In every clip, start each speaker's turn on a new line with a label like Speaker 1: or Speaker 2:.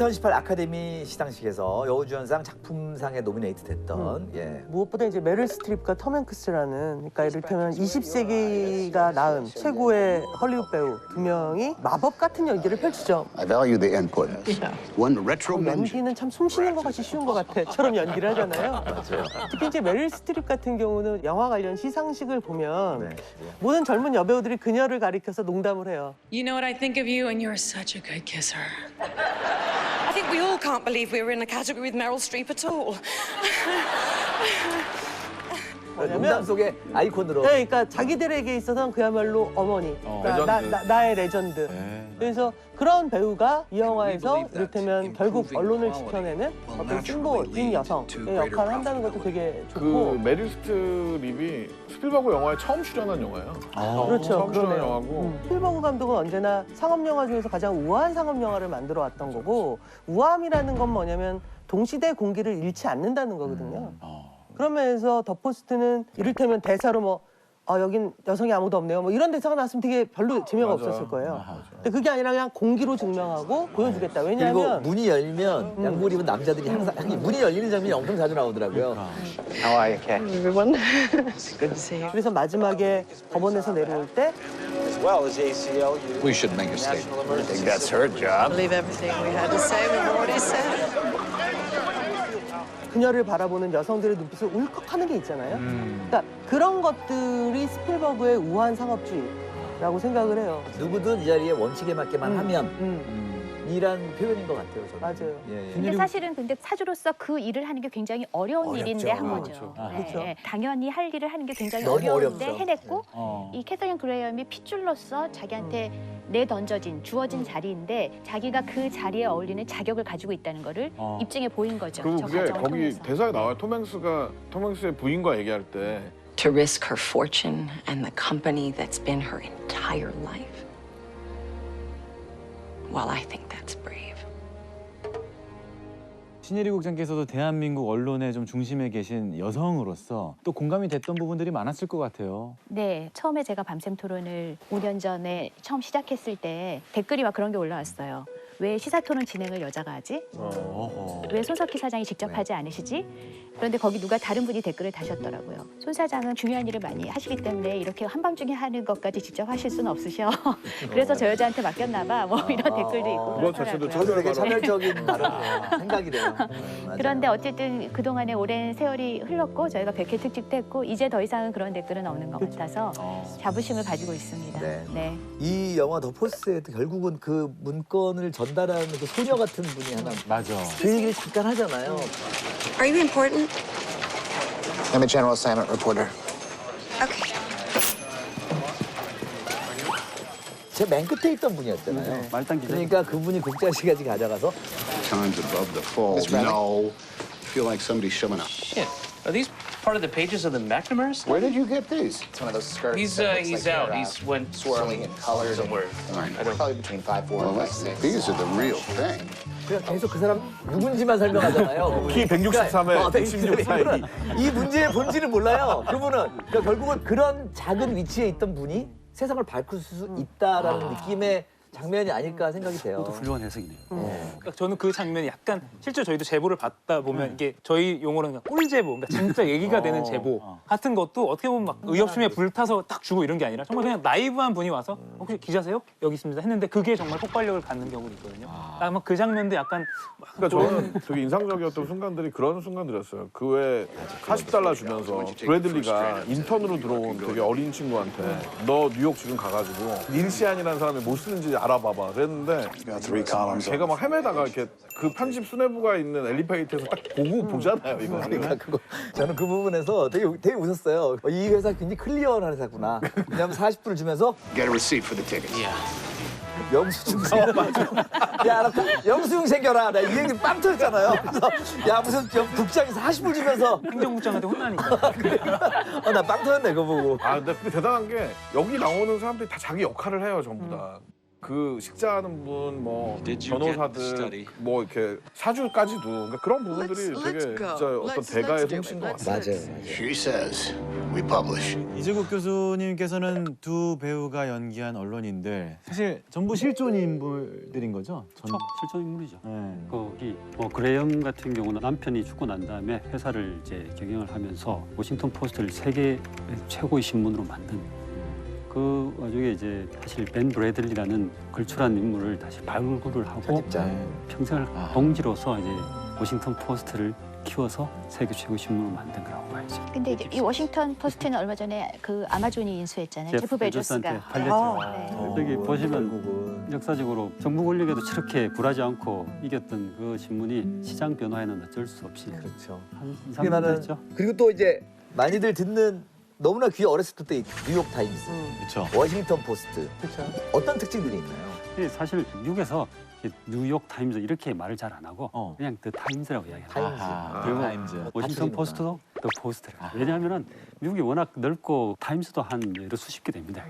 Speaker 1: 2018 아카데미 시상식에서 여우주연상 작품상에 노미네이트 됐던 예.
Speaker 2: 무엇보다 이제 메릴 스트립과 톰 행크스라는, 그러니까 이를테면 20세기가 낳은 최고의 헐리우드 배우 두 명이 마법 같은 연기를 펼치죠.
Speaker 3: I value the input. One retro mention.
Speaker 2: 연기는 참 숨 쉬는 것 같이 쉬운 것 같아처럼 연기를 하잖아요. 특히 이제 메릴 스트립 같은 경우는 영화 관련 시상식을 보면
Speaker 1: 네.
Speaker 2: 모든 젊은 여배우들이 그녀를 가리켜서 농담을 해요.
Speaker 4: You know what I think of you, and you're such a good kisser. I think we all can't believe we were in a category with Meryl Streep at all.
Speaker 1: 농담 속의 아이콘으로.
Speaker 2: 네, 그러니까 자기들에게 있어서는 그야말로 어머니, 그러니까
Speaker 5: 레전드.
Speaker 2: 나의 레전드.
Speaker 5: 네.
Speaker 2: 그래서 그런 배우가 이 영화에서 이를테면 결국 언론을 지켜내는 어떤 심볼인 여성의 역할을 한다는 것도 되게
Speaker 5: 그
Speaker 2: 좋고.
Speaker 5: 메릴 스트립이 스필버그 영화에 처음 출연한 영화예요.
Speaker 2: 그렇죠,
Speaker 5: 처음 출연한
Speaker 2: 그러네요.
Speaker 5: 영화고.
Speaker 2: 스필버그 감독은 언제나 상업 영화 중에서 가장 우아한 상업 영화를 만들어 왔던 거고, 우아함이라는 건 뭐냐면 동시대 공기를 잃지 않는다는 거거든요. 그런 면에서 더 포스트는 이를테면 대사로 뭐 여긴 여성이 아무도 없네요, 뭐 이런 대사가 나왔으면 되게 별로 재미가
Speaker 5: 맞아.
Speaker 2: 없었을 거예요. 근데 그게 아니라 그냥 공기로 증명하고 보여주겠다.
Speaker 1: 그리고
Speaker 2: 왜냐하면
Speaker 1: 문이 열면 양복 입은 남자들이 항상 문이 열리는 장면이 엄청 자주 나오더라고요.
Speaker 6: How are you, Kay?
Speaker 4: Everyone, good to see you.
Speaker 2: 그래서 마지막에 법원에서 내려올 때
Speaker 6: As well as ACLU.
Speaker 3: We should make a statement.
Speaker 6: I think that's her job.
Speaker 4: Believe everything we had to say. We've already said.
Speaker 2: 그녀를 바라보는 여성들의 눈빛을 울컥하는 게 있잖아요. 그러니까 그런 것들이 스필버그의 우아한 상업주의라고 생각을 해요.
Speaker 1: 누구든 이 자리에 원칙에 맞게만 하면 이란 표현인 것 같아요. 저는.
Speaker 2: 맞아요.
Speaker 1: 예, 예.
Speaker 7: 근데 사실은 사주로서 그 일을 하는 게 굉장히 어려운
Speaker 1: 어렵죠.
Speaker 7: 일인데 한 거죠.
Speaker 2: 그렇죠.
Speaker 7: 네,
Speaker 2: 그렇죠.
Speaker 7: 네. 당연히 할 일을 하는 게 굉장히
Speaker 1: 너무
Speaker 7: 어려운데
Speaker 1: 어렵죠.
Speaker 7: 해냈고 이 캐서린 그레이엄이 핏줄로서 자기한테 주어진 자리인데 자기가 그 자리에 어울리는 자격을 가지고 있다는 거를 입증해 보인 거죠.
Speaker 5: 그리고
Speaker 7: 저
Speaker 5: 그게
Speaker 7: 과정을
Speaker 5: 거기
Speaker 7: 통해서.
Speaker 5: 대사에 나와요. 톰 행스의 부인과 얘기할 때
Speaker 8: To risk her fortune and the company that's been her entire life. Well, I think that's brave.
Speaker 9: 신예리 국장께서도 대한민국 언론의 좀 중심에 계신 여성으로서 또 공감이 됐던 부분들이 많았을 것 같아요.
Speaker 7: 네, 처음에 제가 밤샘 토론을 5년 전에 처음 시작했을 때 댓글이 막 그런 게 올라왔어요. 왜 시사토론 진행을 여자가 하지? 왜 손석희 사장이 직접 하지 않으시지? 그런데 거기 누가 다른 분이 댓글을 다셨더라고요. 손 사장은 중요한 일을 많이 하시기 때문에 이렇게 한밤중에 하는 것까지 직접 하실 수는 없으셔. 그래서 저 여자한테 맡겼나 봐. 뭐 이런 댓글도 있고
Speaker 5: 그거 자체도
Speaker 7: 그렇더라고요.
Speaker 1: 저도 되게 차별적인 생각이래요. 맞아요.
Speaker 7: 그런데 어쨌든 그동안에 오랜 세월이 흘렀고 저희가 100회 특집도 했고 이제 더 이상은 그런 댓글은 없는 것 같아서 자부심을 가지고 있습니다.
Speaker 1: 네.
Speaker 7: 네.
Speaker 1: 이 영화 더 포스트에도 결국은 그 문건을 전달하는 그 소녀 같은 분이 하나
Speaker 9: 맞아.
Speaker 1: 그 얘기를 잠깐 하잖아요.
Speaker 4: Are you important?
Speaker 3: I'm a general assignment reporter.
Speaker 4: Okay.
Speaker 1: 제 맨 끝에 있던 분이었잖아요. 그러니까 그분이 국자시까지 가져가서
Speaker 3: Times above the fold. No. Feel like somebody's showing up.
Speaker 10: Shit. Are these part of the pages of the McNamara's?
Speaker 3: Where did you get these? It's one of those skirts.
Speaker 10: He's out. He's went
Speaker 3: swirling in colors
Speaker 10: somewhere.
Speaker 3: Probably between 5'4" and 5'6". These are the real thing.
Speaker 1: 그냥 계속 그 사람 누군지만 설명하잖아요.
Speaker 5: 키 163에 116 사이.
Speaker 1: 이 문제의 본질을 몰라요. 그분은 그러니까 결국은 그런 작은 위치에 있던 분이 세상을 바꿀 수 있다라는 느낌의 장면이 아닐까 생각이 돼요.
Speaker 11: 훌륭한 해석이네요.
Speaker 12: 그러니까 저는 그 장면이 약간 실제 저희도 제보를 받다 보면 이게 저희 용어로는 꿀 제보, 그러니까 진짜 얘기가 되는 제보 같은 것도 어떻게 보면 막 의협심에 불타서 딱 주고 이런 게 아니라 정말 그냥 나이브한 분이 와서 혹시 기자세요? 여기 있습니다 했는데 그게 정말 폭발력을 갖는 경우도 있거든요. 아마 그 장면도 약간
Speaker 5: 그러니까 저는 되게 인상적이었던 순간들이 그런 순간들이었어요. 그 외에 $40 주면서 브래들리가 인턴으로 들어온 되게 어린 친구한테 너 뉴욕 지금 가가지고 닐시안이라는 사람이 뭐 쓰는지 알아봐봐 그랬는데 걔가 막 헤매다가 이렇게 그 편집 수뇌부가 있는 엘리베이터에서 딱 보고 보잖아요 이거.
Speaker 1: 그러니까 저는 그 부분에서 되게 웃었어요. 이 회사 굉장히 클리어한 회사구나. 왜냐면 40불을 주면서
Speaker 3: Get a receipt for the tickets.
Speaker 1: 영수증 생겨라. 야, 알았다. 영수증 생겨라. 나 이 얘기 빵 터졌잖아요. 그래서 야 무슨 국장에서 40불 주면서
Speaker 12: 행정국장한테 혼나니까.
Speaker 1: 나 빵 터졌네 그거 보고.
Speaker 5: 근데 대단한 게 여기 나오는 사람들이 다 자기 역할을 해요 전부 다. 그 식사하는 분, 뭐 변호사들, 뭐 이렇게 사주까지도 그러니까 그런 부분들이 되게 진짜 어떤 대가의 솜씨인 것 같아요.
Speaker 1: 맞아요.
Speaker 3: She says we publish.
Speaker 9: 이재국 교수님께서는 두 배우가 연기한 언론인들 사실 전부 실존 인물들인 거죠?
Speaker 11: 실존 인물이죠.
Speaker 9: 네.
Speaker 11: 거기 뭐 그레엄 같은 경우는 남편이 죽고 난 다음에 회사를 이제 경영을 하면서 워싱턴 포스트를 세계 최고의 신문으로 만든 그 와중에 이제 사실 벤 브래들리라는 걸출한 인물을 다시 발굴을 하고
Speaker 1: 편집자.
Speaker 11: 평생을 동지로서 이제 워싱턴 포스트를 키워서 세계 최고 신문으로 만든 거라고 봐야죠.
Speaker 7: 근데 이제 이 워싱턴 포스트는 얼마 전에 그 아마존이 인수했잖아요. 제프 베조스가.
Speaker 11: 팔렸죠.
Speaker 7: 네.
Speaker 11: 여기 보시면 역사적으로 정부 권력에도 저렇게 굴하지 않고 이겼던 그 신문이 시장 변화에는 어쩔 수 없이
Speaker 1: 그렇죠.
Speaker 11: 한 2,
Speaker 1: 그게
Speaker 11: 3년
Speaker 1: 나는
Speaker 11: 됐죠.
Speaker 1: 그리고 또 이제 많이들 듣는 너무나 귀에 어렸을 때 뉴욕 타임스,
Speaker 9: 그렇죠.
Speaker 1: 워싱턴 포스트
Speaker 2: 그렇죠.
Speaker 1: 어떤 특징들이 있나요?
Speaker 11: 사실 미국에서 뉴욕 타임즈 이렇게 말을 잘 안 하고 그냥 더 타임즈라고 이야기해요.
Speaker 1: 타임즈.
Speaker 11: 그리고
Speaker 9: 타임즈.
Speaker 11: 워싱턴 포스트도 더 포스트라. 왜냐하면은 미국이 워낙 넓고 타임즈도 한 여러 수십 개 됩니다.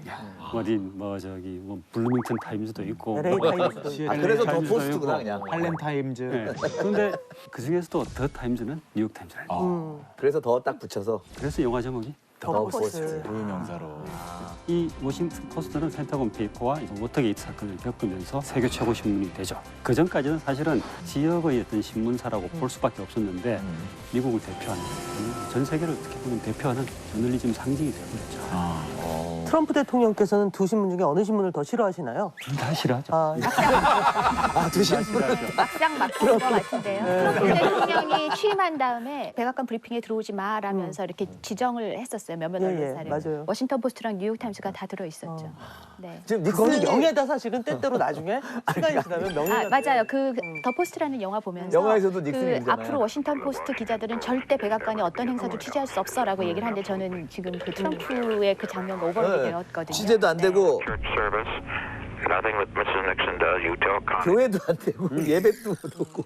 Speaker 11: 어디 뭐 저기 뭐 블루밍턴 타임즈도 있고.
Speaker 2: LA 타임즈도 있고.
Speaker 1: 그래서 더
Speaker 11: 타임즈도
Speaker 1: 포스트구나
Speaker 11: 있고.
Speaker 1: 그냥.
Speaker 9: 할렘 타임즈.
Speaker 11: 네. 그런데 그 중에서도 더 타임즈는 뉴욕 타임즈라요.
Speaker 1: 그래서 더 딱 붙여서
Speaker 11: 그래서 영화 제목이
Speaker 1: 더 포스트.
Speaker 9: 고유명사로.
Speaker 11: 이 워싱턴 포스트는 센터건 페이퍼와 워터게이트 사건을 겪으면서 세계 최고 신문이 되죠. 그 전까지는 사실은 지역의 어떤 신문사라고 볼 수밖에 없었는데 미국을 대표하는 전 세계를 어떻게 보면 대표하는 저널리즘 상징이 되어버렸죠.
Speaker 2: 트럼프 대통령께서는 두 신문 중에 어느 신문을 더 싫어하시나요?
Speaker 11: 둘 다 싫어하죠.
Speaker 1: 두 신문.
Speaker 7: 막상 막힌 것 같은데요. 트럼프 대통령이 취임한 다음에 백악관 브리핑에 들어오지 마라면서 이렇게 지정을 했었어요. 몇몇
Speaker 2: 예,
Speaker 7: 언론사를.
Speaker 2: 맞아요.
Speaker 7: 워싱턴 포스트랑 뉴욕 타임즈가 다 들어 있었죠. 네.
Speaker 1: 지금
Speaker 2: 그거는
Speaker 1: 닉슨이
Speaker 2: 명예다 사실은 때때로 나중에 시간이 지나면 명예가
Speaker 7: 맞아요. 그 더 포스트라는 영화 보면서
Speaker 1: 영화에서도 닉슨이
Speaker 7: 그
Speaker 1: 그러잖아요.
Speaker 7: 앞으로 워싱턴 포스트 기자들은 절대 백악관에 어떤 행사도 취재할 수 없어라고 얘기를 하는데 저는 지금 그 트럼프의 그 장면과 오버랩이 되었거든요.
Speaker 1: 취재도 안 되고
Speaker 13: Nothing that Mrs. Nixon does, you tell Congress.
Speaker 1: 교회도 안 되고 예배도 못 오고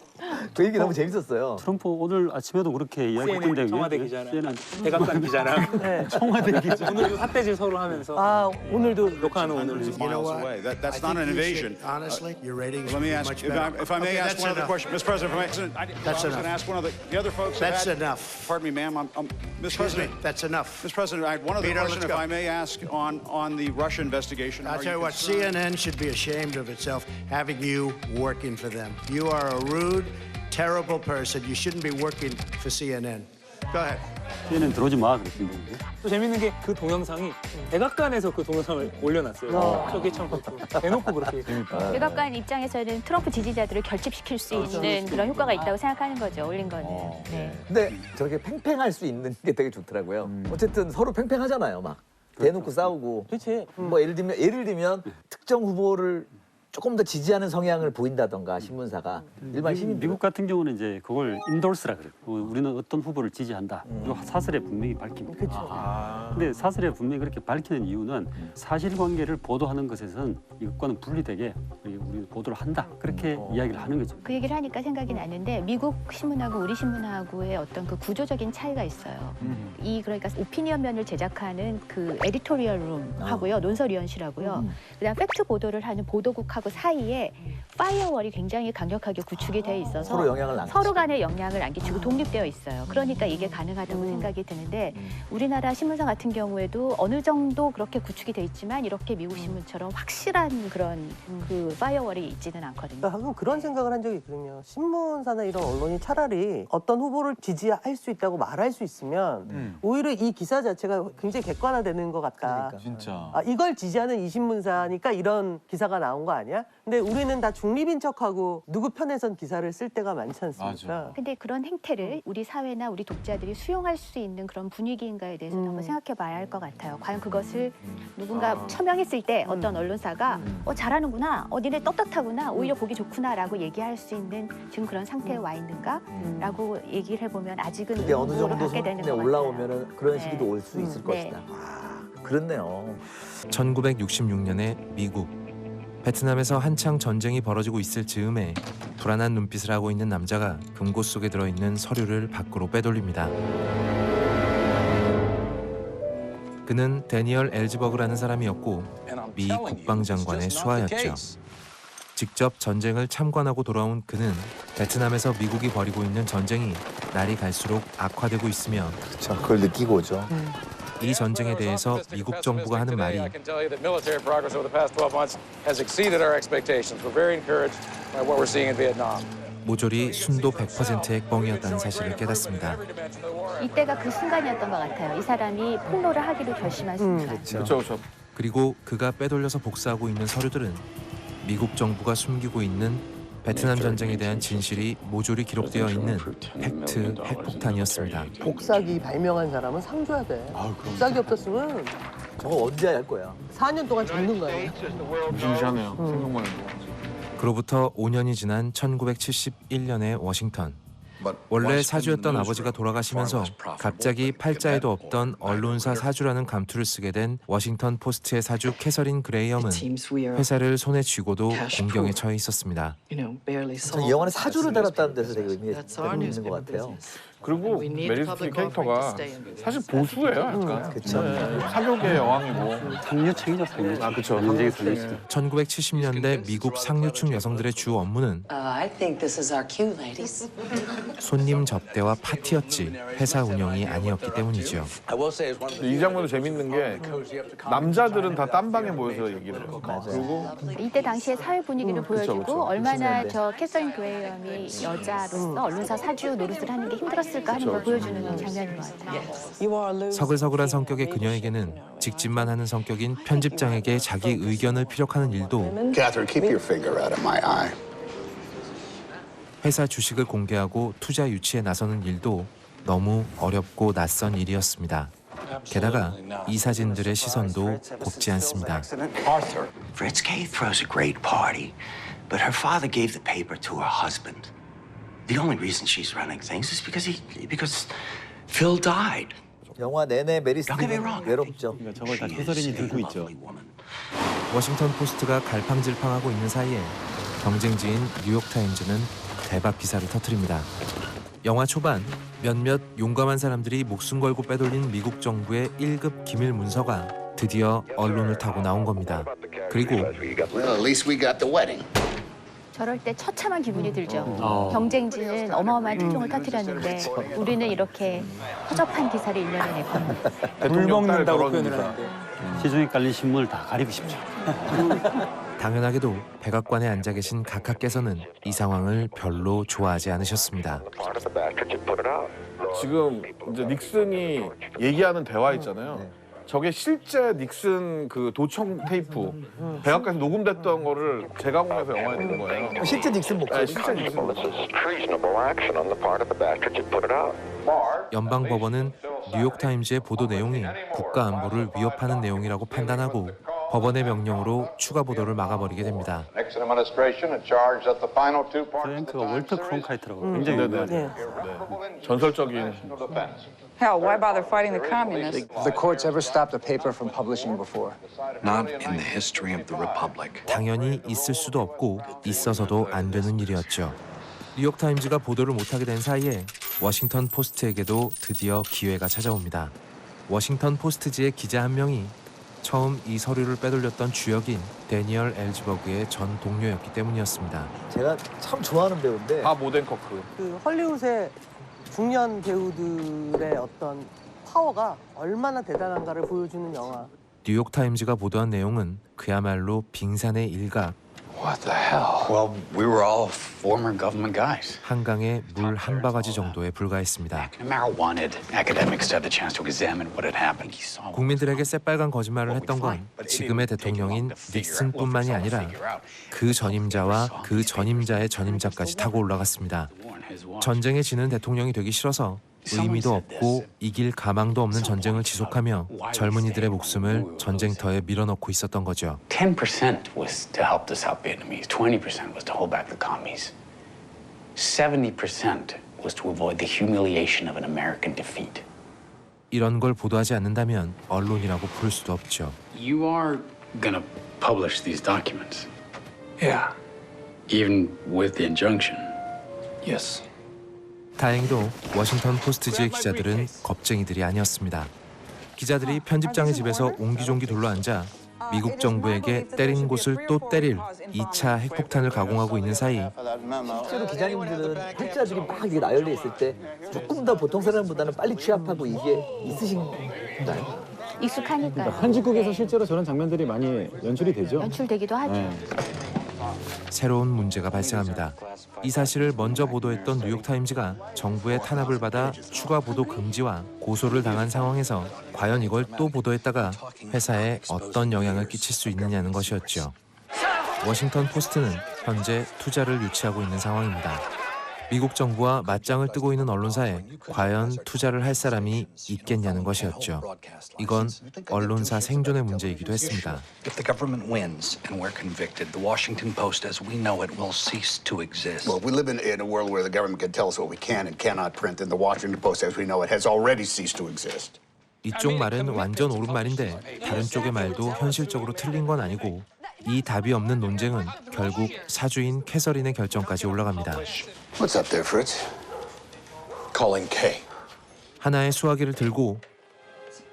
Speaker 1: 그 얘기 너무 재밌었어요.
Speaker 11: 트럼프 오늘 아침에도 그렇게 이야기했던데
Speaker 12: 청와대 기자랑
Speaker 11: CNN
Speaker 12: 백악관 기자랑
Speaker 2: 네.
Speaker 11: 청와대 기자
Speaker 12: 오늘도 삿대질 서로 하면서
Speaker 2: 오늘도
Speaker 12: 녹화하는 오늘
Speaker 3: You know what?
Speaker 14: That's not an invasion.
Speaker 3: Honestly, your ratings
Speaker 14: Let me
Speaker 3: are
Speaker 14: ask,
Speaker 3: much better.
Speaker 14: if I may
Speaker 3: Okay,
Speaker 14: ask
Speaker 3: that's
Speaker 14: one other
Speaker 3: enough.
Speaker 14: question, Mr. President. I
Speaker 3: That's
Speaker 14: was going
Speaker 3: enough.
Speaker 14: to ask one of the other folks.
Speaker 3: That's
Speaker 14: had,
Speaker 3: enough.
Speaker 14: Pardon me, ma'am. Mr.
Speaker 3: Excuse me,
Speaker 14: President.
Speaker 3: that's enough.
Speaker 14: Mr. President, I had one other
Speaker 3: Peter,
Speaker 14: question,
Speaker 3: let's
Speaker 14: if
Speaker 3: go.
Speaker 14: I may ask, on the Russia investigation.
Speaker 3: I'll
Speaker 14: Are
Speaker 3: tell you what,
Speaker 14: concerned-
Speaker 3: CNN should be ashamed of itself having you working for them. You are a rude, terrible person. You shouldn't be working for CNN. Go ahead.
Speaker 11: CNN 들어오지 마 그랬던데.
Speaker 12: 또 재밌는 게 그 동영상이 백악관에서 그 동영상을 올려놨어요. 저게 참 대놓고 그렇게.
Speaker 7: 백악관 입장에서는 트럼프 지지자들을 결집시킬 수 있는 그런 효과가 있다고 생각하는 거죠. 올린 거는. 네.
Speaker 1: 근데 저렇게 팽팽할 수 있는 게 되게 좋더라고요. 어쨌든 서로 팽팽하잖아요, 막 대놓고 싸우고.
Speaker 2: 그렇지.
Speaker 1: 뭐 예를 들면 특정 후보를 조금 더 지지하는 성향을 보인다던가 신문사가 일반 시민
Speaker 11: 미국 같은 경우는 이제 그걸 인돌스라 그래요. 우리는 어떤 후보를 지지한다. 이 사설에 분명히 밝힙니다.
Speaker 2: 그렇죠.
Speaker 11: 근데 사설에 분명히 그렇게 밝히는 이유는 사실관계를 보도하는 것에서는 이것과는 분리되게 우리 보도를 한다. 그렇게 이야기를 하는 거죠.
Speaker 7: 그 얘기를 하니까 생각이 나는데 미국 신문하고 우리 신문하고의 어떤 그 구조적인 차이가 있어요. 이 그러니까 오피니언 면을 제작하는 그 에디토리얼 룸하고요, 논설위원실하고요. 그다음 팩트 보도를 하는 보도국하고 사이에 파이어월이 굉장히 강력하게 구축이 돼 있어서
Speaker 1: 서로 영향을 안
Speaker 7: 서로 간에 영향을 안 끼치고 독립되어 있어요. 그러니까 이게 가능하다고 생각이 드는데 우리나라 신문사 같은 경우에도 어느 정도 그렇게 구축이 돼 있지만 이렇게 미국 신문처럼 확실한 그런 그 파이어월이 있지는 않거든요.
Speaker 2: 방금 그런 생각을 한 적이 있거든요. 신문사나 이런 언론이 차라리 어떤 후보를 지지할 수 있다고 말할 수 있으면 오히려 이 기사 자체가 굉장히 객관화되는 것 같다.
Speaker 9: 진짜.
Speaker 2: 이걸 지지하는 이 신문사니까 이런 기사가 나온 거 아니야? 근데 우리는 다 중립인 척하고 누구 편에선 기사를 쓸 때가 많지 않습니까?
Speaker 7: 근데 그런 행태를 우리 사회나 우리 독자들이 수용할 수 있는 그런 분위기인가에 대해서 한번 생각해 봐야 할 것 같아요. 과연 그것을 누군가 처명했을 때 어떤 언론사가 잘하는구나, 니네 떳떳하구나, 오히려 보기 좋구나라고 얘기할 수 있는 지금 그런 상태에 와 있는가라고 얘기를 해보면 아직은
Speaker 1: 그게 어느
Speaker 7: 의문으로
Speaker 1: 정도
Speaker 7: 갖게 되는
Speaker 1: 선에
Speaker 7: 것
Speaker 1: 올라오면은 그런
Speaker 7: 네.
Speaker 1: 시기도 올 수 있을
Speaker 7: 네.
Speaker 1: 것이다. 그렇네요.
Speaker 15: 1966년의 미국. 베트남에서 한창 전쟁이 벌어지고 있을 즈음에 불안한 눈빛을 하고 있는 남자가 금고 속에 들어있는 서류를 밖으로 빼돌립니다. 그는 데니얼 엘즈버그라는 사람이었고 미 국방장관의 수하였죠. 직접 전쟁을 참관하고 돌아온 그는 베트남에서 미국이 벌이고 있는 전쟁이 날이 갈수록 악화되고 있으며
Speaker 1: 그렇죠. 그걸 느끼고 오죠.
Speaker 15: 이 전쟁에 대해서 미국 정부가 하는 말이
Speaker 16: I can tell you that military progress over the past 12 months has exceeded our expectations. We're very encouraged by what we're seeing in Vietnam.
Speaker 15: 모조리 순도 100%의 뻥이었다는 사실을 깨닫습니다.
Speaker 7: 이때가 그 순간이었던 것 같아요. 이 사람이 폭로를 하기로 결심한 순간.
Speaker 5: 그렇죠.
Speaker 15: 그리고 그가 빼돌려서 복사하고 있는 서류들은 미국 정부가 숨기고 있는 베트남 전쟁에 대한 진실이 모조리 기록되어 있는 팩트 핵폭탄이었습니다.
Speaker 2: 복사기 발명한 사람은 상 줘야 돼. 복사기 없었으면
Speaker 1: 저거 언제 할 거야?
Speaker 2: 4년 동안 접는 거예요.
Speaker 5: 무시무시하네요. 생각만 해도.
Speaker 15: 그로부터 5년이 지난 1971년의 워싱턴. 원래 사주였던 아버지가 돌아가시면서 갑자기 팔자에도 없던 언론사 사주라는 감투를 쓰게 된 워싱턴 포스트의 사주 캐서린 그레이엄은 회사를 손에 쥐고도 공경에 처해 있었습니다.
Speaker 1: 저는 이 영화는 사주를 달았다는 데서 되게 의미가 있는 것 같아요.
Speaker 5: 그리고 메릴 스트립 캐릭터가 사실 보수예요, 약간.
Speaker 1: 그쵸.
Speaker 5: 네, 사교계 여왕이고.
Speaker 11: 상류층이죠, 상류층.
Speaker 5: 아, 그렇죠.
Speaker 11: 굉장히 상류층.
Speaker 15: 1970년대 미국 상류층 여성들의 주 업무는
Speaker 8: I think this is our cue, ladies.
Speaker 15: 손님 접대와 파티였지 회사 운영이 아니었기 때문이죠.
Speaker 5: 이 장면도 재밌는 게 남자들은 다 딴 방에 모여서 얘기를 해요. 그리고
Speaker 7: 이때 당시의 사회 분위기를 보여주고
Speaker 5: 그쵸.
Speaker 7: 얼마나 저 캐서린 그레이엄이 여자로서 언론사 사주 노릇을 하는 게 힘들었을까 하는 걸 보여주는 장면인 것 같아요.
Speaker 15: 서글서글한 성격의 그녀에게는 직진만 하는 성격인 편집장에게 자기 의견을 피력하는 일도
Speaker 17: Catherine, keep your finger out of my eye.
Speaker 15: 회사 주식을 공개하고 투자 유치에 나서는 일도 너무 어렵고 낯선 일이었습니다. 게다가 이 사진들의 시선도 곱지 않습니다.
Speaker 17: Arthur. Fritz Kay throws a great party, but her father gave the paper to her husband. The only reason she's running things is because Phil died.
Speaker 1: 영화 내내 메리 스트립은 외롭죠.
Speaker 9: 저걸 다 캐서린이 들고 있죠.
Speaker 15: 워싱턴 포스트가 갈팡질팡하고 있는 사이에 경쟁지인 뉴욕타임즈는 대박 기사를 터뜨립니다. 영화 초반 몇몇 용감한 사람들이 목숨 걸고 빼돌린 미국 정부의 1급 기밀 문서가 드디어 언론을 타고 나온 겁니다. 그리고
Speaker 17: Well, at least we got the wedding.
Speaker 7: 저럴 때 처참한 기분이 들죠. 경쟁지는 어마어마한 투종을 터뜨렸는데 우리는 이렇게 허접한 기사를 일면에
Speaker 12: 물 먹는다고
Speaker 5: 결혼
Speaker 12: 표현을
Speaker 5: 기사.
Speaker 12: 하는데.
Speaker 11: 시중에 깔린 신문을 다 가리고 싶죠.
Speaker 15: 당연하게도 백악관에 앉아 계신 각하께서는 이 상황을 별로 좋아하지 않으셨습니다.
Speaker 5: 지금 이제 닉슨이 얘기하는 대화 있잖아요. 저게 실제 닉슨 그 도청 테이프 백악관에서 녹음됐던 거를 재가공해서 영화에 넣은 거예요.
Speaker 1: 실제 닉슨 목소리.
Speaker 5: 네, 실제 닉슨 목소리.
Speaker 15: 연방법원은 뉴욕타임즈의 보도 내용이 국가 안보를 위협하는 내용이라고 판단하고 법원의 명령으로 추가 보도를 막아버리게 됩니다.
Speaker 14: Nixon administration had charged that the final two
Speaker 11: 저
Speaker 14: parts
Speaker 11: 앵커가 월터 크론카이트라고 굉장히
Speaker 5: 네네.
Speaker 11: 유명해요.
Speaker 5: 전설적인.
Speaker 4: Hell, why bother fighting the communists?
Speaker 6: The courts ever stopped a paper from publishing before? Not in the history of the Republic.
Speaker 15: 당연히 있을 수도 없고 있어서도 안 되는 일이었죠. 뉴욕타임즈가 보도를 못하게 된 사이에 워싱턴 포스트에게도 드디어 기회가 찾아옵니다. 워싱턴 포스트지의 기자 한 명이 처음 이 서류를 빼돌렸던 주역인 데니얼 엘즈버그의 전 동료였기 때문이었습니다.
Speaker 1: 제가 참 좋아하는 배우인데
Speaker 5: 밥 오덴커크.
Speaker 2: 그 헐리우드의 중년 배우들의 어떤 파워가 얼마나 대단한가를 보여주는 영화.
Speaker 15: 뉴욕타임즈가 보도한 내용은 그야말로 빙산의 일각,
Speaker 17: What the hell? Well, we were all former government guys.
Speaker 15: 한강에 물 한 바가지 정도에 불과했습니다.
Speaker 17: McNamara wanted academics to have the chance to examine what had happened. He saw
Speaker 15: 국민들에게 새빨간 거짓말을 했던 건 지금의 대통령인 닉슨뿐만이 아니라 그 전임자와 그 전임자의 전임자까지 타고 올라갔습니다. 전쟁에 지는 대통령이 되기 싫어서 의미도 없고 이길 가망도 없는 전쟁을 지속하며 젊은이들의 목숨을 전쟁터에 밀어넣고 있었던 거죠.
Speaker 17: 10% was to help the South Vietnamese, 20% was to hold back the commies, 70% was to avoid the humiliation of an American defeat.
Speaker 15: 이런 걸 보도하지 않는다면 언론이라고 부를 수도 없죠.
Speaker 17: You are gonna publish these documents? Yeah. Even with the injunction? Yes.
Speaker 15: 다행히도 워싱턴 포스트지의 기자들은 겁쟁이들이 아니었습니다. 기자들이 편집장의 집에서 옹기종기 둘러앉아 미국 정부에게 때린 곳을 또 때릴 2차 핵폭탄을 가공하고 있는 사이
Speaker 1: 실제로 기자님들은 핵자들이 막 이게 나열돼 있을 때 조금 더 보통 사람보다는 빨리 취합하고 이게 있으신가요?
Speaker 7: 익숙하니까요.
Speaker 9: 그러니까 한직국에서 실제로 저런 장면들이 많이 연출이 되죠.
Speaker 7: 연출되기도 하죠.
Speaker 15: 새로운 문제가 발생합니다. 이 사실을 먼저 보도했던 뉴욕타임즈가 정부의 탄압을 받아 추가 보도 금지와 고소를 당한 상황에서 과연 이걸 또 보도했다가 회사에 어떤 영향을 끼칠 수 있느냐는 것이었죠. 워싱턴 포스트는 현재 투자를 유치하고 있는 상황입니다. 미국 정부와 맞짱을 뜨고 있는 언론사에 과연 투자를 할 사람이 있겠냐는 것이었죠. 이건 언론사 생존의 문제이기도 했습니다.
Speaker 6: If the government wins and we're convicted, the Washington Post, as we know it, will cease to exist.
Speaker 18: Well, we live in a world where the government can tell us what we can and cannot print, and the Washington Post, as we know it, has already ceased to exist.
Speaker 15: 이쪽 말은 완전 옳은 말인데 다른 쪽의 말도 현실적으로 틀린 건 아니고 이 답이 없는 논쟁은 결국 사주인 캐서린의 결정까지 올라갑니다.
Speaker 18: What's up there, Fritz?
Speaker 6: Calling Kay.
Speaker 15: 하나의 수화기를 들고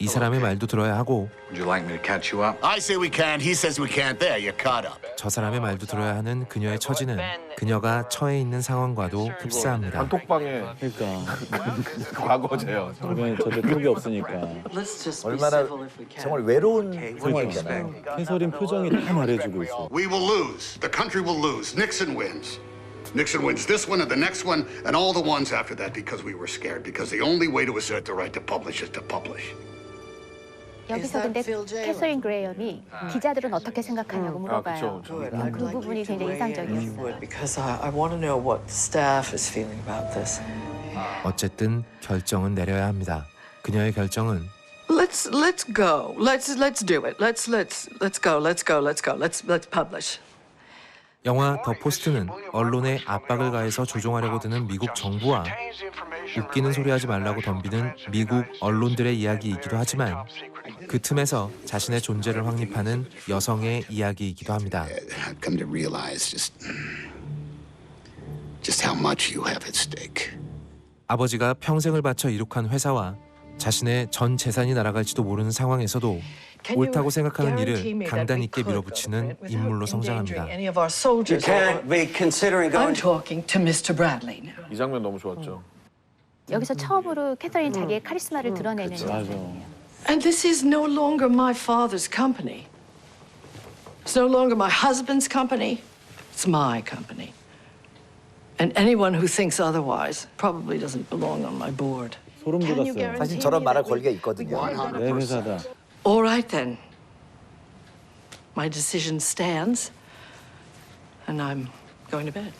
Speaker 15: 이 사람의 말도 들어야 하고
Speaker 6: Would you like me to catch you up?
Speaker 18: I say we can, he says we can't. There, you're caught up.
Speaker 15: 저 사람의 말도 들어야 하는 그녀의 처지는 그녀가 처해 있는 상황과도 흡사합니다.
Speaker 5: 단톡방에 과거제요.
Speaker 9: 그러면 저도 톡이 없으니까.
Speaker 1: 얼마나 정말 외로운 상황이잖아요.
Speaker 9: 캐서린 표정이 다 말해주고 있어.
Speaker 18: We will lose. The country will lose. Nixon wins. Nixon wins this one and the next one and all the ones after that because we were scared. Because the only way to assert the right to publish is to publish.
Speaker 7: 여기서 근데 캐서린 그레이엄이 기자들은 어떻게 생각하냐고 물어봐요. 그 부분이 굉장히 인상적이었어요.
Speaker 19: Because I want to know what the staff is feeling about this.
Speaker 15: 어쨌든 결정은 내려야 합니다. 그녀의 결정은
Speaker 19: Let's go. Let's do it. Let's go. Let's publish.
Speaker 15: 영화 더 포스트는 언론에 압박을 가해서 조종하려고 드는 미국 정부와 웃기는 소리 하지 말라고 덤비는 미국 언론들의 이야기이기도 하지만 그 틈에서 자신의 존재를 확립하는 여성의 이야기이기도 합니다.
Speaker 18: I've come to realize just how much you have at stake.
Speaker 15: 아버지가 평생을 바쳐 이룩한 회사와 자신의 전 재산이 날아갈지도 모르는 상황에서도 옳다고 생각하는 일을 강단 있게 밀어붙이는 인물로 성장합니다.
Speaker 19: Any of our soldiers.
Speaker 17: You can't be considering
Speaker 19: I'm
Speaker 17: going.
Speaker 19: talking to Mr. Bradley now.
Speaker 5: 이 장면 너무 좋았죠.
Speaker 7: 여기서 처음으로 캐서린 자기의 카리스마를 드러내는
Speaker 19: And this is no longer my father's company. It's no longer my husband's company. It's my company. And anyone who thinks otherwise probably doesn't belong on my board.
Speaker 9: 소름 돋았어요.
Speaker 1: 사실 저런 말할 권리가 있거든요.
Speaker 9: 내 회사다.
Speaker 19: All right then. My decision stands. And I'm going to bed.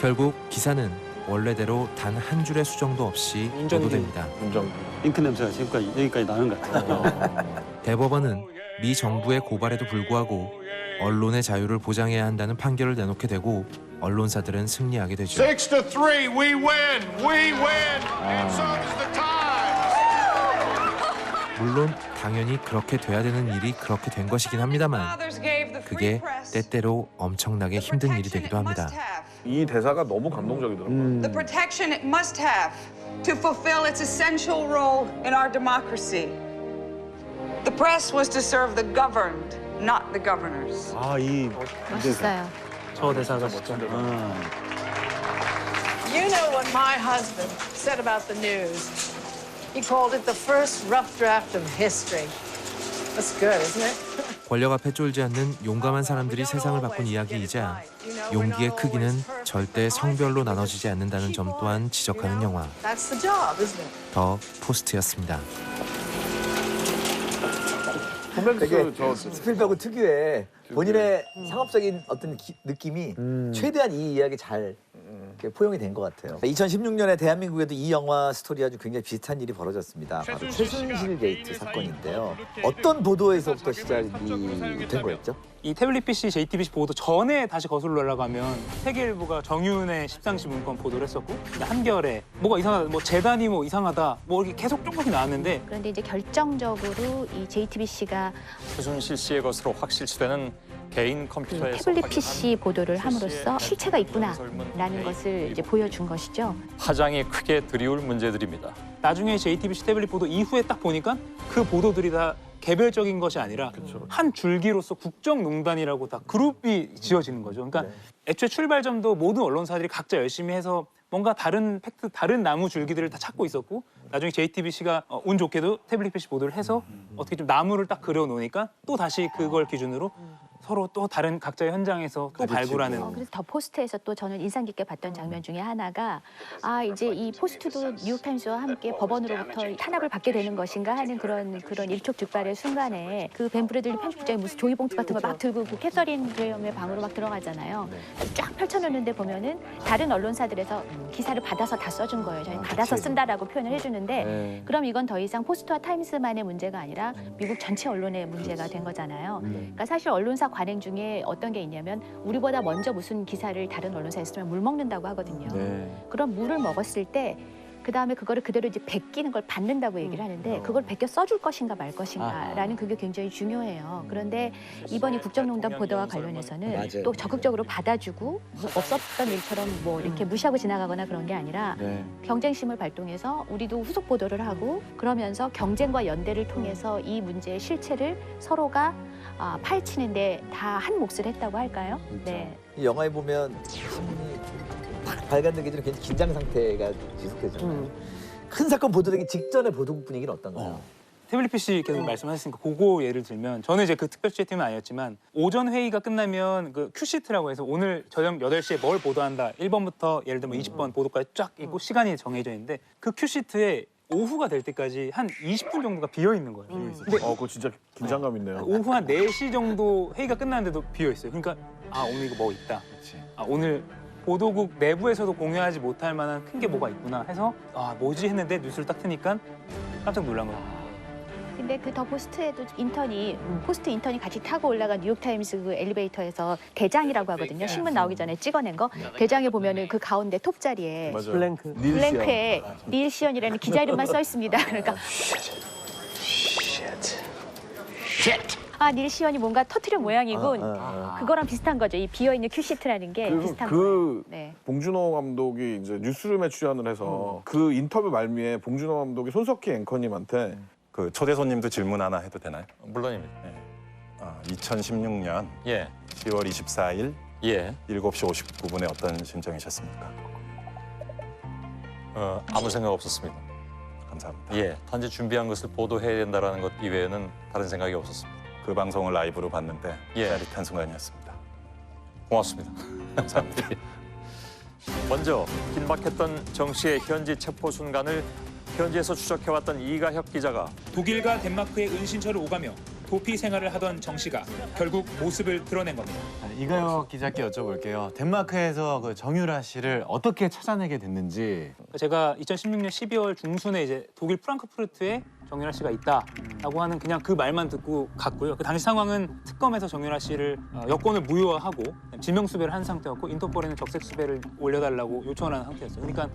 Speaker 15: 결국 기사는 원래대로 단 한 줄의 수정도 없이 보도됩니다.
Speaker 11: 잉크 냄새가 지금까지 여기까지 나는 것 같아요.
Speaker 15: 대법원은 미 정부의 고발에도 불구하고 언론의 자유를 보장해야 한다는 판결을 내놓게 되고 언론사들은 승리하게 되죠.
Speaker 18: 6-3, we win. We win. And so does the Times.
Speaker 15: 물론 당연히 그렇게 돼야 되는 일이 그렇게 된 것이긴 합니다만 그게 때때로 엄청나게 힘든 일이 되기도 합니다.
Speaker 5: 이 대사가 너무 감동적이더라고요.
Speaker 20: The protection it must have to fulfill its essential role in our democracy. The press was to serve the governed, not the governors.
Speaker 7: 멋있어요.
Speaker 12: 저 대사가 멋져.
Speaker 19: You know what my husband said about the news. He called it the first rough draft of history. That's good, isn't it?
Speaker 15: 권력 앞에 쫄지 않는 용감한 사람들이 세상을 바꾼 이야기이자 용기의 크기는 절대 성별로 나눠지지 않는다는 점 또한 지적하는 영화
Speaker 19: That's the job, isn't it?
Speaker 15: 더 포스트였습니다.
Speaker 1: 되게 스필버그 특유의 본인의 상업적인 어떤 느낌이 최대한 이 이야기 잘 포용이 된 것 같아요. 2016년에 대한민국에도 이 영화 스토리와 굉장히 비슷한 일이 벌어졌습니다. 바로 최순실 게이트 사건인데요. 어떤 보도에서부터 시작이 된 거였죠?
Speaker 12: 이 태블릿 PC, JTBC 보도 전에 다시 거슬러 올라가면 세계일보가 정윤의 십상시 문건 보도를 했었고 한겨레 뭐가 이상하다, 뭐 재단이 뭐 이상하다, 뭐 이렇게 계속 조금씩 나왔는데
Speaker 7: 그런데 이제 결정적으로 이 JTBC가
Speaker 21: 최순실 씨의 것으로 확실시되는 개인 컴퓨터에서
Speaker 7: 태블릿 PC 보도를 함으로써 실체가 있구나라는 것을 이제 보여준 것이죠.
Speaker 21: 파장이 크게 드리울 문제들입니다.
Speaker 12: 나중에 JTBC 태블릿 보도 이후에 딱 보니까 그 보도들이 다 개별적인 것이 아니라 한 줄기로서 국정농단이라고 다 그룹이 지어지는 거죠. 그러니까 애초에 출발점도 모든 언론사들이 각자 열심히 해서 뭔가 다른 팩트, 다른 나무 줄기들을 다 찾고 있었고 나중에 JTBC가 운 좋게도 태블릿 PC 보도를 해서 어떻게 좀 나무를 딱 그려놓으니까 또 다시 그걸 기준으로 서로 또 다른 각자의 현장에서 또 발굴하는.
Speaker 7: 그래서 더 포스트에서 또 저는 인상 깊게 봤던 장면 중에 하나가 이제 이 포스트도 뉴욕타임스와 함께 법원으로부터 탄압을 받게 되는 것인가 하는 그런 일촉즉발의 순간에 그 벤 브래들리 편집국장이 무슨 조이봉투 같은 걸 막 들고 그 캐서린 그레엄의 방으로 막 들어가잖아요. 쫙 펼쳐놓는데 보면은 다른 언론사들에서 기사를 받아서 다 써준 거예요. 저희 받아서 쓴다라고 표현을 해주는데 그럼 이건 더 이상 포스트와 타임스만의 문제가 아니라 미국 전체 언론의 문제가 된 거잖아요. 그러니까 사실 언론사 관행 중에 어떤 게 있냐면 우리보다 먼저 무슨 기사를 다른 언론사에 쓰면 물 먹는다고 하거든요. 그럼 물을 먹었을 때 그다음에 그거를 그대로 이제 베끼는 걸 받는다고 얘기를 하는데 그걸 베껴 써줄 것인가 말 것인가라는 그게 굉장히 중요해요. 그런데 이번 이 국정농단 보도와 관련해서는 또 적극적으로 받아주고 뭐 없었던 일처럼 뭐 이렇게 무시하고 지나가거나 그런 게 아니라 경쟁심을 발동해서 우리도 후속 보도를 하고 그러면서 경쟁과 연대를 통해서 이 문제의 실체를 서로가 파헤치는데 다 한 몫을 했다고 할까요? 네.
Speaker 1: 이 영화에 보면 신문이 딱 발간되기 전에 굉장히 긴장 상태가 지속되잖아요. 큰 사건 보도되기 직전의 보도 분위기는 어떤가요?
Speaker 12: 태블릿 PC 계속 말씀하셨으니까 그거 예를 들면 저는 이제 그 특별 취재팀은 아니었지만 오전 회의가 끝나면 그 큐시트라고 해서 오늘 저녁 8시에 뭘 보도한다 1번부터 예를 들면 20번 보도까지 쫙 있고 시간이 정해져 있는데 그 큐시트에 오후가 될 때까지 한 20분 정도가 비어 있는 거예요.
Speaker 5: 근데 그거 진짜 긴장감 있네요.
Speaker 12: 오후 한 4시 정도 회의가 끝났는데도 비어 있어요. 그러니까 오늘 이거 뭐 있다. 오늘 보도국 내부에서도 공유하지 못할 만한 큰 게 뭐가 있구나 해서 뭐지 했는데 뉴스를 딱 트니까 깜짝 놀란 거예요.
Speaker 7: 근데 그 더 포스트에도 포스트 인턴이 같이 타고 올라간 뉴욕타임스 그 엘리베이터에서 대장이라고 하거든요. 신문 나오기 전에 찍어낸 거. 대장에 보면은 그 가운데 톱 자리에 블랭크에 닐 시언이라는 기자 이름만 써 있습니다. 그러니까 닐 시언이 뭔가 터트려 모양이고 그거랑 비슷한 거죠. 이 비어 있는 큐시트라는 게 비슷한 거예요.
Speaker 5: 봉준호 감독이 이제 뉴스룸에 출연을 해서 그 인터뷰 말미에 봉준호 감독이 손석희 앵커님한테
Speaker 10: 그 초대 손님도 질문 하나 해도 되나요?
Speaker 21: 물론입니다.
Speaker 10: 2016년 10월 24일 7시 59분에 어떤 심정이셨습니까?
Speaker 21: 아무 생각 없었습니다.
Speaker 10: 감사합니다.
Speaker 21: 단지 준비한 것을 보도해야 된다는 것 이외에는 다른 생각이 없었습니다.
Speaker 10: 그 방송을 라이브로 봤는데 짜릿한 순간이었습니다.
Speaker 21: 고맙습니다.
Speaker 10: 감사합니다.
Speaker 21: 먼저 긴박했던 정 씨의 현지 체포 순간을 현지에서 추적해왔던 이가혁 기자가
Speaker 22: 독일과 덴마크의 은신처를 오가며 도피 생활을 하던 정 씨가 결국 모습을 드러낸 겁니다.
Speaker 9: 이가혁 기자께 여쭤볼게요. 덴마크에서 그 정유라 씨를 어떻게 찾아내게 됐는지.
Speaker 12: 제가 2016년 12월 중순에 이제 독일 프랑크푸르트에 정유라 씨가 있다라고 하는 그냥 그 말만 듣고 갔고요. 그 당시 상황은 특검에서 정유라 씨를 여권을 무효화하고 지명 수배를 한 상태였고 인터폴에는 적색 수배를 올려달라고 요청을 한 상태였어요. 그러니까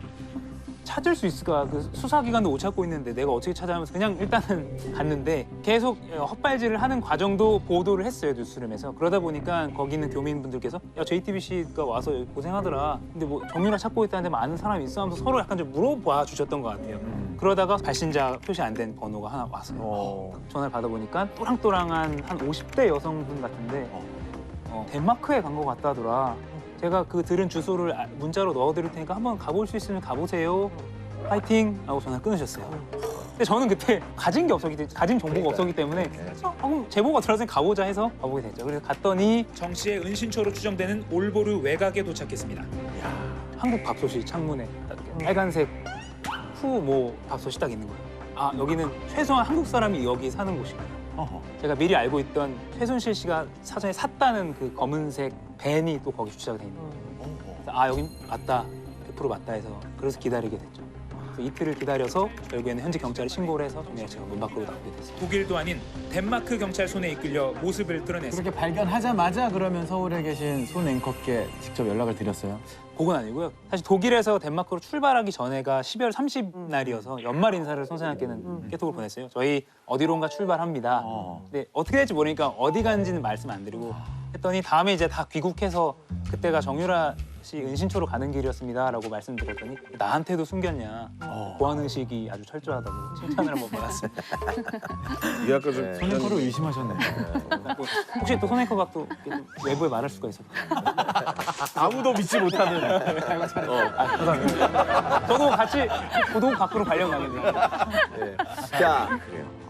Speaker 12: 찾을 수 있을까? 그 수사기관도 못 찾고 있는데 내가 어떻게 찾아하면서 그냥 일단은 갔는데 계속 헛발질을 하는 과정도 보도를 했어요, 뉴스룸에서. 그러다 보니까 거기 있는 교민분들께서 JTBC가 와서 여기 고생하더라. 근데 뭐 정유라 찾고 있다는데 많은 사람이 있어 하면서 서로 약간 좀 물어봐 주셨던 것 같아요. 그러다가 발신자 표시 안 된 번호가 하나 왔어요. 전화를 받아보니까 또랑또랑한 한 50대 여성분 같은데 덴마크에 간 것 같다더라. 제가 그 들은 주소를 문자로 넣어드릴 테니까 한번 가볼 수 있으면 가보세요. 파이팅! 하고 전화 끊으셨어요. 근데 저는 그때 가진 정보가 없었기 때문에 그럼 제보가 들어왔으니 가보자 해서 가보게 됐죠. 그래서 갔더니
Speaker 22: 정 씨의 은신처로 추정되는 올보르 외곽에 도착했습니다.
Speaker 12: 한국 밥솥이 창문에 딱 빨간색 후 밥솥이 딱 있는 거예요. 여기는 최소한 한국 사람이 여기 사는 곳이에요. 제가 미리 알고 있던 최순실 씨가 사전에 샀다는 그 검은색 밴이 또 거기 주차가 돼 있는 거예요. 여긴 맞다, 100% 맞다 해서 그래서 기다리게 됐죠. 그래서 이틀을 기다려서 결국에는 현지 경찰에 신고를 해서 정유라 씨가 문 밖으로 나오게 됐어요.
Speaker 22: 독일도 아닌 덴마크 경찰 손에 이끌려 모습을 드러냈습니다.
Speaker 9: 그렇게 발견하자마자 그러면 서울에 계신 손 앵커께 직접 연락을 드렸어요?
Speaker 12: 그건 아니고요. 사실 독일에서 덴마크로 출발하기 전에가 12월 30날이어서 연말 인사를 손생학께는 깨톡을 보냈어요. 저희 어디론가 출발합니다. 근데 어떻게 될지 모르니까 어디 간지는 말씀 안 드리고 했더니 다음에 이제 다 귀국해서 그때가 정유라 씨 은신초로 가는 길이었습니다라고 말씀드렸더니 나한테도 숨겼냐. 보안 의식이 아주 철저하다고 칭찬을 한번 받았습니다.
Speaker 5: 이학과 좀
Speaker 9: 손해커를 의심하셨네.
Speaker 12: 뭐, 혹시 또 손해커가 또 외부에 말할 수가 있었나?
Speaker 5: 아무도 믿지 못하는.
Speaker 12: 감사합니다. 저도 같이 고동 밖으로 발령 나겠네요.
Speaker 1: 자, 그래요.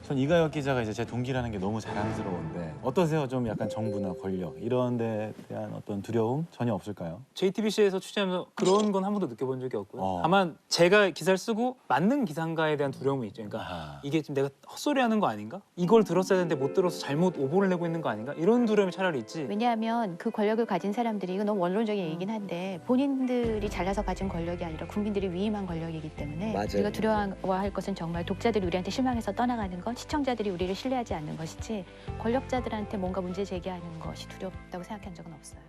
Speaker 9: 전 이가혁 기자가 이제 제 동기라는 게 너무 자랑스러운데 어떠세요? 좀 약간 정부나 권력 이런 데에 대한 어떤 두려움 전혀 없을까요?
Speaker 12: JTBC에서 취재하면서 그런 건 한 번도 느껴본 적이 없고요. 다만 제가 기사를 쓰고 맞는 기사인가에 대한 두려움이 있죠. 그러니까 이게 지금 내가 헛소리하는 거 아닌가? 이걸 들었어야 되는데 못 들어서 잘못 오보를 내고 있는 거 아닌가? 이런 두려움이 차라리 있지.
Speaker 7: 왜냐하면 그 권력을 가진 사람들이 이거 너무 원론적인 얘기긴 한데 본인들이 잘나서 가진 권력이 아니라 국민들이 위임한 권력이기 때문에
Speaker 1: 맞아요.
Speaker 7: 우리가 두려워할 것은 정말 독자들이 우리한테 실망해서 떠나가는 것, 시청자들이 우리를 신뢰하지 않는 것이지 권력자들한테 뭔가 문제 제기하는 것이 두렵다고 생각한 적은 없어요.